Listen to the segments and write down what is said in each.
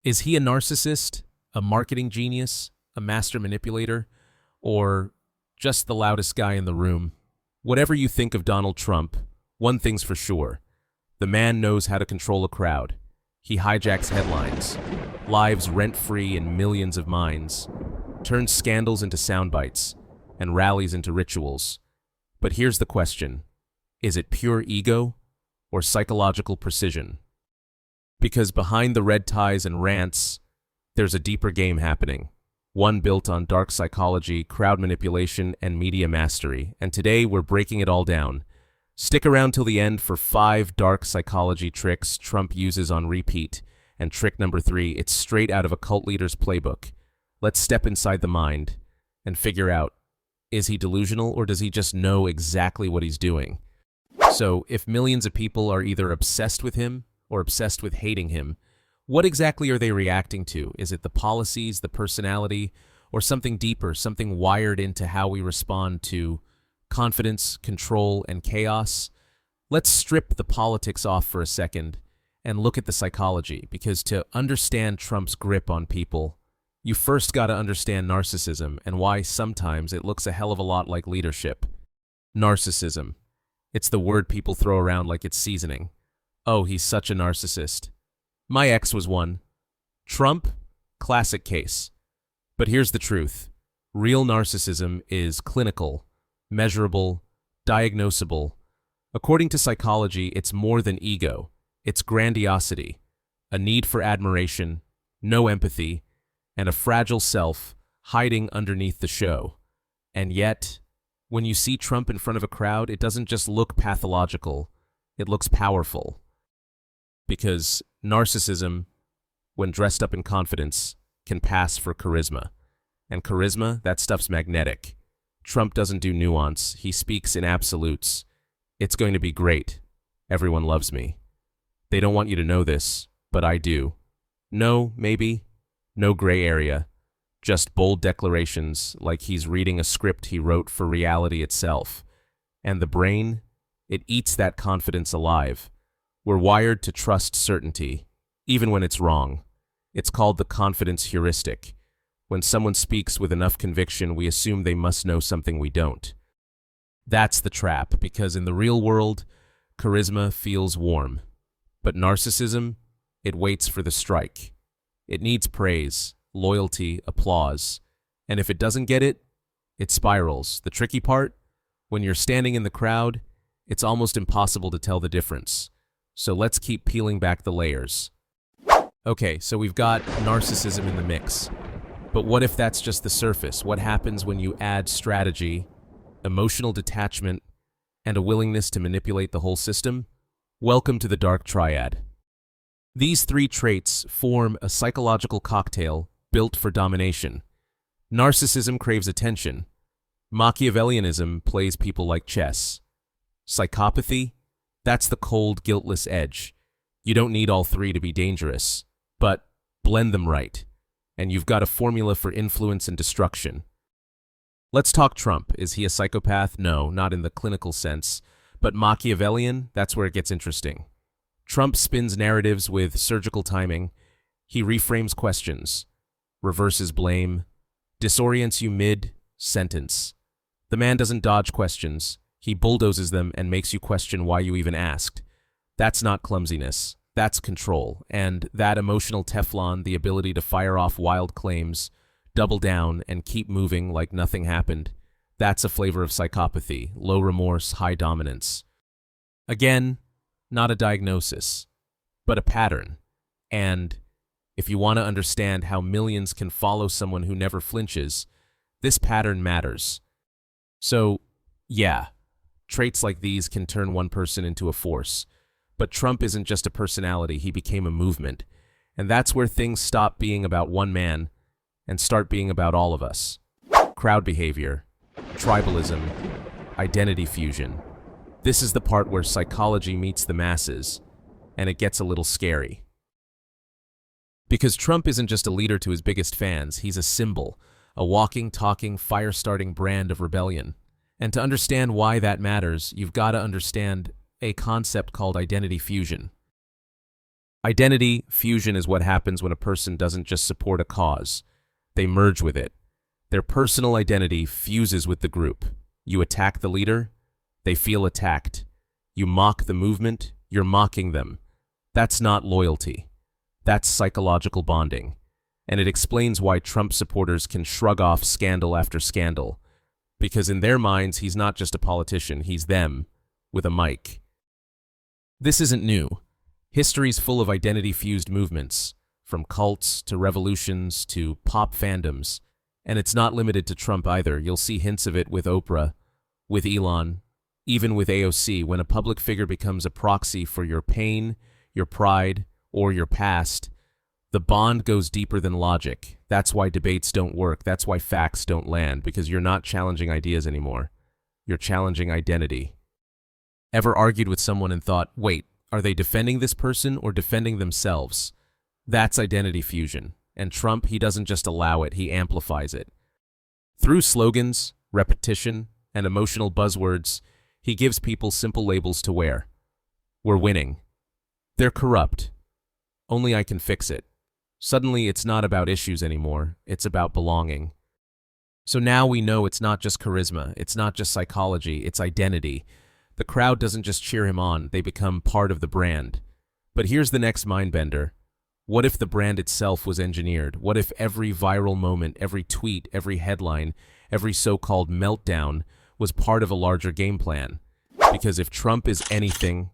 Is he a narcissist, a marketing genius, a master manipulator, or just the loudest guy in the room? Whatever you think of Donald Trump, one thing's for sure. The man knows how to control a crowd. He hijacks headlines, lives rent-free in millions of minds, turns scandals into sound bites, and rallies into rituals. But here's the question. Is it pure ego or psychological precision? Because behind the red ties and rants, there's a deeper game happening. One built on dark psychology, crowd manipulation, and media mastery. And today we're breaking it all down. Stick around till the end for 5 dark psychology tricks Trump uses on repeat. And trick number 3, it's straight out of a cult leader's playbook. Let's step inside the mind and figure out, is he delusional or does he just know exactly what he's doing? So, if millions of people are either obsessed with him or obsessed with hating him, what exactly are they reacting to? Is it the policies, the personality, or something deeper, something wired into how we respond to confidence, control, and chaos? Let's strip the politics off for a second and look at the psychology, because to understand Trump's grip on people, you first got to understand narcissism and why sometimes it looks a hell of a lot like leadership. Narcissism. It's the word people throw around like it's seasoning. Oh, he's such a narcissist. My ex was one. Trump? Classic case. But here's the truth. Real narcissism is clinical, measurable, diagnosable. According to psychology, it's more than ego. It's grandiosity, a need for admiration, no empathy, and a fragile self hiding underneath the show. And yet, when you see Trump in front of a crowd, it doesn't just look pathological, it looks powerful. Because narcissism, when dressed up in confidence, can pass for charisma. And charisma, that stuff's magnetic. Trump doesn't do nuance, he speaks in absolutes. It's going to be great. Everyone loves me. They don't want you to know this, but I do. No, maybe. No gray area. Just bold declarations like he's reading a script he wrote for reality itself. And the brain, it eats that confidence alive. We're wired to trust certainty, even when it's wrong. It's called the confidence heuristic. When someone speaks with enough conviction, we assume they must know something we don't. That's the trap, because in the real world, charisma feels warm. But narcissism, it waits for the strike. It needs praise, loyalty, applause. And if it doesn't get it, it spirals. The tricky part? When you're standing in the crowd, it's almost impossible to tell the difference. So let's keep peeling back the layers. Okay, so we've got narcissism in the mix. But what if that's just the surface? What happens when you add strategy, emotional detachment, and a willingness to manipulate the whole system? Welcome to the Dark Triad. These 3 traits form a psychological cocktail built for domination. Narcissism craves attention. Machiavellianism plays people like chess. Psychopathy? That's the cold, guiltless edge. You don't need all 3 to be dangerous, but blend them right, and you've got a formula for influence and destruction. Let's talk Trump. Is he a psychopath? No, not in the clinical sense. But Machiavellian? That's where it gets interesting. Trump spins narratives with surgical timing. He reframes questions, reverses blame, disorients you mid-sentence. The man doesn't dodge questions. He bulldozes them and makes you question why you even asked. That's not clumsiness. That's control. And that emotional Teflon, the ability to fire off wild claims, double down, and keep moving like nothing happened, that's a flavor of psychopathy, low remorse, high dominance. Again, not a diagnosis, but a pattern. And if you want to understand how millions can follow someone who never flinches, this pattern matters. So, yeah, traits like these can turn one person into a force. But Trump isn't just a personality, he became a movement. And that's where things stop being about one man and start being about all of us. Crowd behavior, tribalism, identity fusion. This is the part where psychology meets the masses, and it gets a little scary. Because Trump isn't just a leader to his biggest fans, he's a symbol, a walking, talking, fire-starting brand of rebellion. And to understand why that matters, you've got to understand a concept called identity fusion. Identity fusion is what happens when a person doesn't just support a cause. They merge with it. Their personal identity fuses with the group. You attack the leader, they feel attacked. You mock the movement, you're mocking them. That's not loyalty. That's psychological bonding. And it explains why Trump supporters can shrug off scandal after scandal. Because in their minds, he's not just a politician, he's them, with a mic. This isn't new. History's full of identity-fused movements, from cults to revolutions to pop fandoms. And it's not limited to Trump either. You'll see hints of it with Oprah, with Elon, even with AOC, when a public figure becomes a proxy for your pain, your pride, or your past. The bond goes deeper than logic. That's why debates don't work. That's why facts don't land, because you're not challenging ideas anymore. You're challenging identity. Ever argued with someone and thought, wait, are they defending this person or defending themselves? That's identity fusion. And Trump, he doesn't just allow it, he amplifies it. Through slogans, repetition, and emotional buzzwords, he gives people simple labels to wear. We're winning. They're corrupt. Only I can fix it. Suddenly, it's not about issues anymore. It's about belonging. So now we know it's not just charisma. It's not just psychology. It's identity. The crowd doesn't just cheer him on. They become part of the brand. But here's the next mindbender. What if the brand itself was engineered? What if every viral moment, every tweet, every headline, every so-called meltdown was part of a larger game plan? Because if Trump is anything,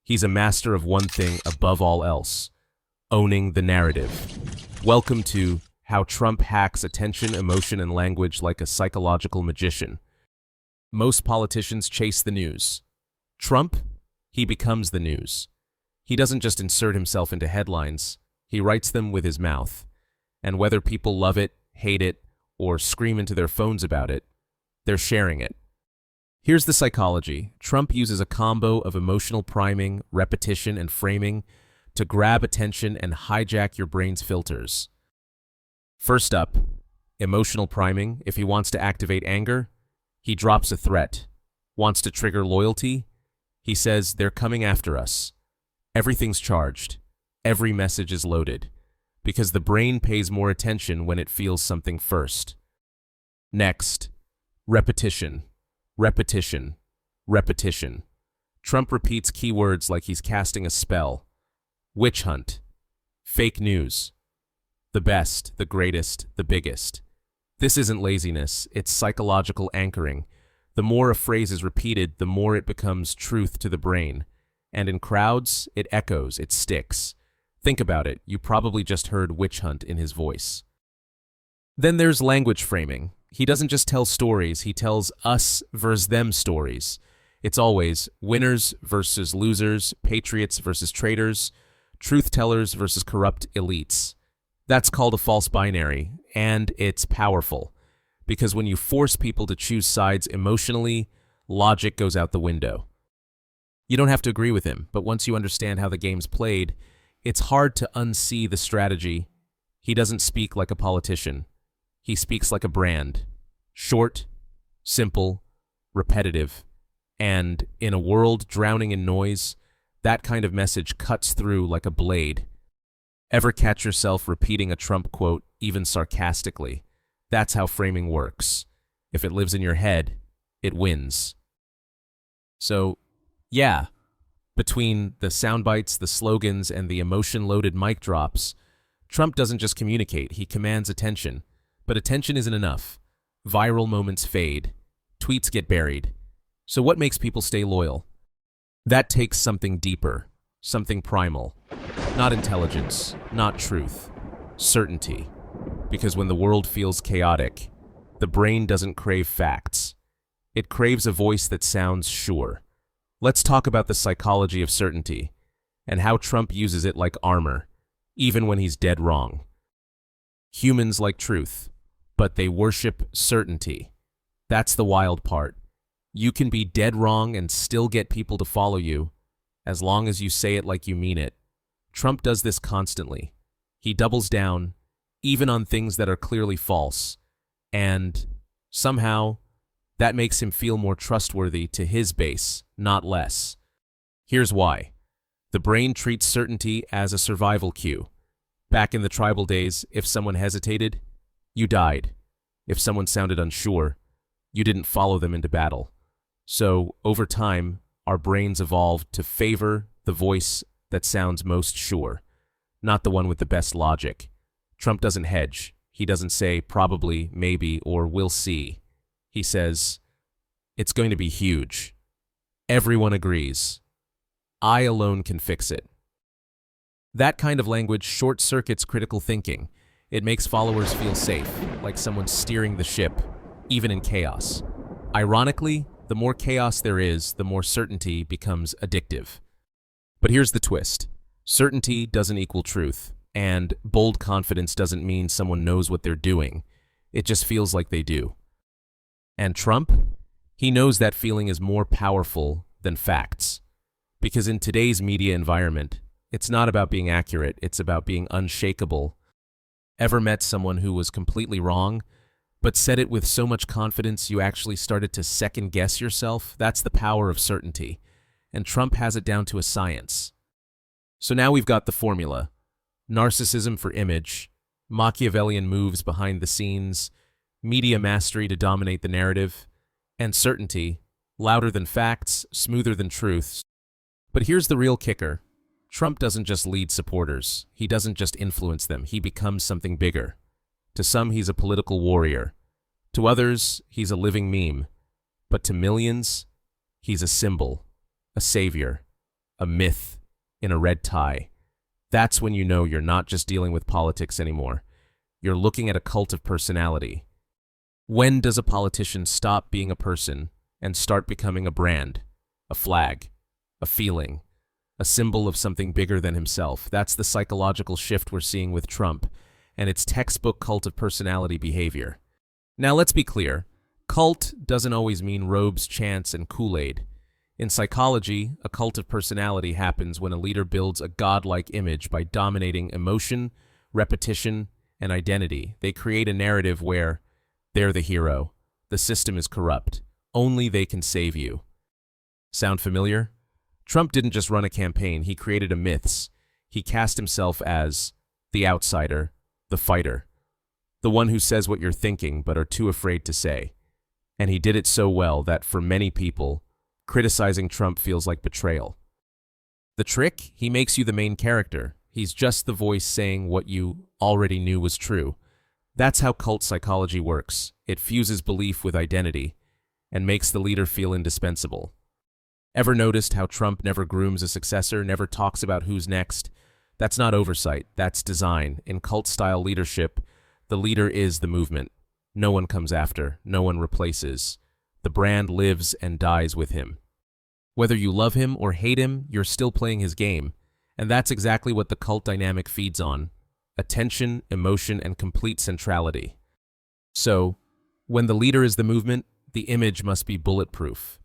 he's a master of one thing above all else: owning the narrative. Welcome to How Trump Hacks Attention, Emotion, and Language Like a Psychological Magician. Most politicians chase the news. Trump, he becomes the news. He doesn't just insert himself into headlines. He writes them with his mouth. And whether people love it, hate it, or scream into their phones about it, they're sharing it. Here's the psychology. Trump uses a combo of emotional priming, repetition, and framing to grab attention and hijack your brain's filters. First up, emotional priming. If he wants to activate anger, he drops a threat. Wants to trigger loyalty, he says, they're coming after us. Everything's charged. Every message is loaded. Because the brain pays more attention when it feels something first. Next, repetition. Repetition. Repetition. Trump repeats keywords like he's casting a spell. Witch hunt. Fake news. The best, the greatest, the biggest. This isn't laziness, it's psychological anchoring. The more a phrase is repeated, the more it becomes truth to the brain. And in crowds, it echoes, it sticks. Think about it, you probably just heard witch hunt in his voice. Then there's language framing. He doesn't just tell stories, he tells us versus them stories. It's always winners versus losers, patriots versus traitors, truth-tellers versus corrupt elites. That's called a false binary, and it's powerful. Because when you force people to choose sides emotionally, logic goes out the window. You don't have to agree with him, but once you understand how the game's played, it's hard to unsee the strategy. He doesn't speak like a politician. He speaks like a brand. Short, simple, repetitive. And in a world drowning in noise, that kind of message cuts through like a blade. Ever catch yourself repeating a Trump quote, even sarcastically? That's how framing works. If it lives in your head, it wins. So, yeah, between the sound bites, the slogans, and the emotion-loaded mic drops, Trump doesn't just communicate, he commands attention. But attention isn't enough. Viral moments fade. Tweets get buried. So what makes people stay loyal? That takes something deeper, something primal. Not intelligence, not truth. Certainty. Because when the world feels chaotic, the brain doesn't crave facts. It craves a voice that sounds sure. Let's talk about the psychology of certainty and how Trump uses it like armor, even when he's dead wrong. Humans like truth, but they worship certainty. That's the wild part. You can be dead wrong and still get people to follow you, as long as you say it like you mean it. Trump does this constantly. He doubles down, even on things that are clearly false, and somehow that makes him feel more trustworthy to his base, not less. Here's why. The brain treats certainty as a survival cue. Back in the tribal days, if someone hesitated, you died. If someone sounded unsure, you didn't follow them into battle. So, over time, our brains evolved to favor the voice that sounds most sure, not the one with the best logic. Trump doesn't hedge. He doesn't say probably, maybe, or we'll see. He says, it's going to be huge. Everyone agrees. I alone can fix it. That kind of language short-circuits critical thinking. It makes followers feel safe, like someone steering the ship, even in chaos. Ironically, the more chaos there is, the more certainty becomes addictive. But here's the twist. Certainty doesn't equal truth, and bold confidence doesn't mean someone knows what they're doing. It just feels like they do. And Trump? He knows that feeling is more powerful than facts. Because in today's media environment, it's not about being accurate, it's about being unshakable. Ever met someone who was completely wrong, but said it with so much confidence you actually started to second-guess yourself? That's the power of certainty. And Trump has it down to a science. So now we've got the formula. Narcissism for image, Machiavellian moves behind the scenes, media mastery to dominate the narrative, and certainty, louder than facts, smoother than truths. But here's the real kicker. Trump doesn't just lead supporters. He doesn't just influence them. He becomes something bigger. To some, he's a political warrior. To others, he's a living meme. But to millions, he's a symbol, a savior, a myth in a red tie. That's when you know you're not just dealing with politics anymore. You're looking at a cult of personality. When does a politician stop being a person and start becoming a brand, a flag, a feeling, a symbol of something bigger than himself? That's the psychological shift we're seeing with Trump, and it's textbook cult of personality behavior. Now let's be clear. Cult doesn't always mean robes, chants, and Kool-Aid. In psychology, a cult of personality happens when a leader builds a godlike image by dominating emotion, repetition, and identity. They create a narrative where they're the hero, the system is corrupt, only they can save you. Sound familiar? Trump didn't just run a campaign, he created a myths. He cast himself as the outsider, the fighter, the one who says what you're thinking but are too afraid to say. And he did it so well that for many people, criticizing Trump feels like betrayal. The trick? He makes you the main character. He's just the voice saying what you already knew was true. That's how cult psychology works. It fuses belief with identity and makes the leader feel indispensable. Ever noticed how Trump never grooms a successor, never talks about who's next? That's not oversight, that's design. In cult-style leadership, the leader is the movement. No one comes after, no one replaces. The brand lives and dies with him. Whether you love him or hate him, you're still playing his game. And that's exactly what the cult dynamic feeds on. Attention, emotion, and complete centrality. So, when the leader is the movement, the image must be bulletproof.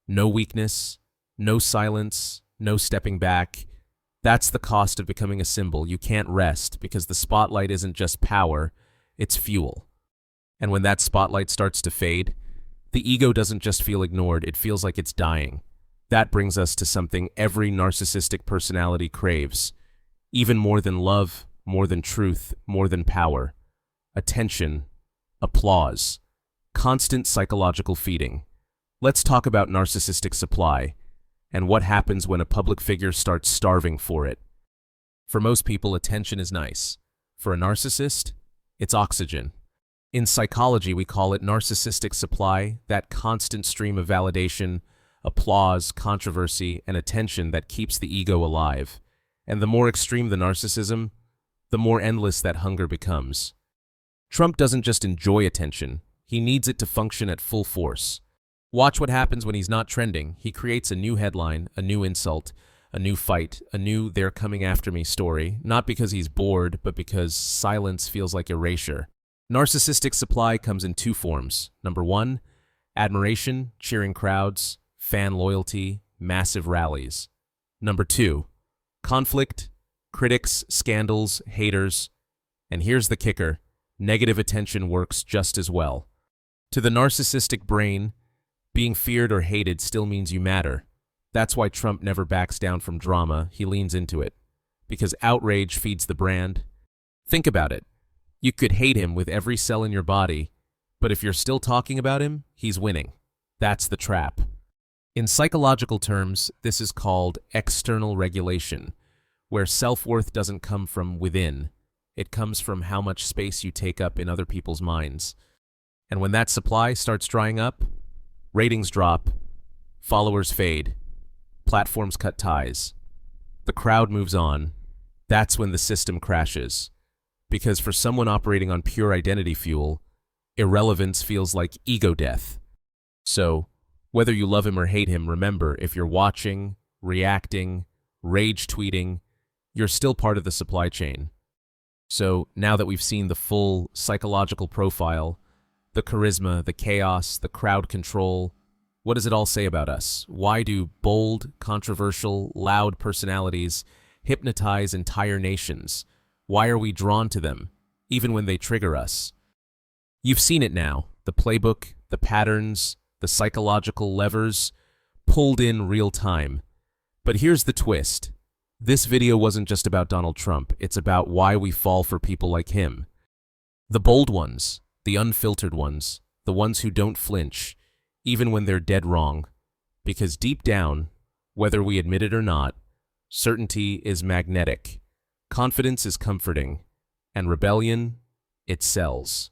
No weakness, no silence, no stepping back. That's the cost of becoming a symbol. You can't rest because the spotlight isn't just power, it's fuel. And when that spotlight starts to fade, the ego doesn't just feel ignored, it feels like it's dying. That brings us to something every narcissistic personality craves, even more than love, more than truth, more than power. Attention, applause, constant psychological feeding. Let's talk about narcissistic supply and what happens when a public figure starts starving for it. For most people, attention is nice. For a narcissist, it's oxygen. In psychology, we call it narcissistic supply, that constant stream of validation, applause, controversy, and attention that keeps the ego alive. And the more extreme the narcissism, the more endless that hunger becomes. Trump doesn't just enjoy attention, he needs it to function at full force. Watch what happens when he's not trending. He creates a new headline, a new insult, a new fight, a new "they're coming after me" story, not because he's bored, but because silence feels like erasure. Narcissistic supply comes in two forms. Number one, admiration, cheering crowds, fan loyalty, massive rallies. Number two, conflict, critics, scandals, haters. And here's the kicker, negative attention works just as well. To the narcissistic brain, being feared or hated still means you matter. That's why Trump never backs down from drama, he leans into it. Because outrage feeds the brand. Think about it. You could hate him with every cell in your body, but if you're still talking about him, he's winning. That's the trap. In psychological terms, this is called external regulation, where self-worth doesn't come from within. It comes from how much space you take up in other people's minds. And when that supply starts drying up, ratings drop, followers fade, platforms cut ties, the crowd moves on. That's when the system crashes. Because for someone operating on pure identity fuel, irrelevance feels like ego death. So, whether you love him or hate him, remember, if you're watching, reacting, rage tweeting, you're still part of the supply chain. So, now that we've seen the full psychological profile, the charisma, the chaos, the crowd control, what does it all say about us? Why do bold, controversial, loud personalities hypnotize entire nations? Why are we drawn to them, even when they trigger us? You've seen it now, the playbook, the patterns, the psychological levers, pulled in real time. But here's the twist. This video wasn't just about Donald Trump, it's about why we fall for people like him. The bold ones, the unfiltered ones, the ones who don't flinch, even when they're dead wrong. Because deep down, whether we admit it or not, certainty is magnetic, confidence is comforting, and rebellion, it sells.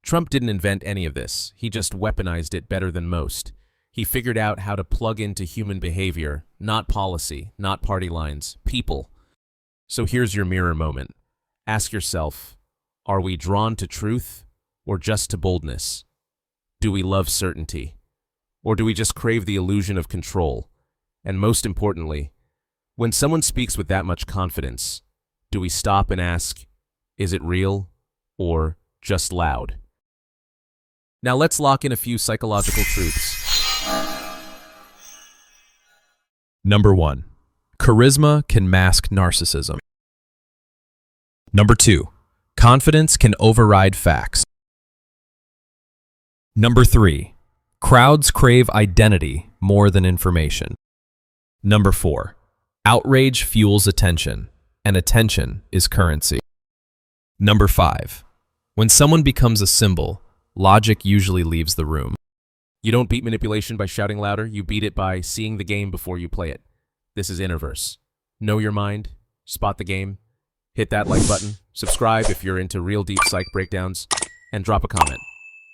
Trump didn't invent any of this, he just weaponized it better than most. He figured out how to plug into human behavior, not policy, not party lines, people. So here's your mirror moment. Ask yourself, are we drawn to truth or just to boldness? Do we love certainty? Or do we just crave the illusion of control? And most importantly, when someone speaks with that much confidence, do we stop and ask, is it real or just loud? Now let's lock in a few psychological truths. Number 1. Charisma can mask narcissism. Number 2. Confidence can override facts. Number 3. Crowds crave identity more than information. Number 4. Outrage fuels attention, and attention is currency. Number 5. When someone becomes a symbol, logic usually leaves the room. You don't beat manipulation by shouting louder, you beat it by seeing the game before you play it. This is Innerverse. Know your mind, spot the game, hit that like button, subscribe if you're into real deep psych breakdowns, and drop a comment.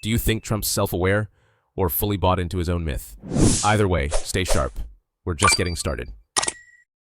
Do you think Trump's self-aware or fully bought into his own myth? Either way, stay sharp. We're just getting started.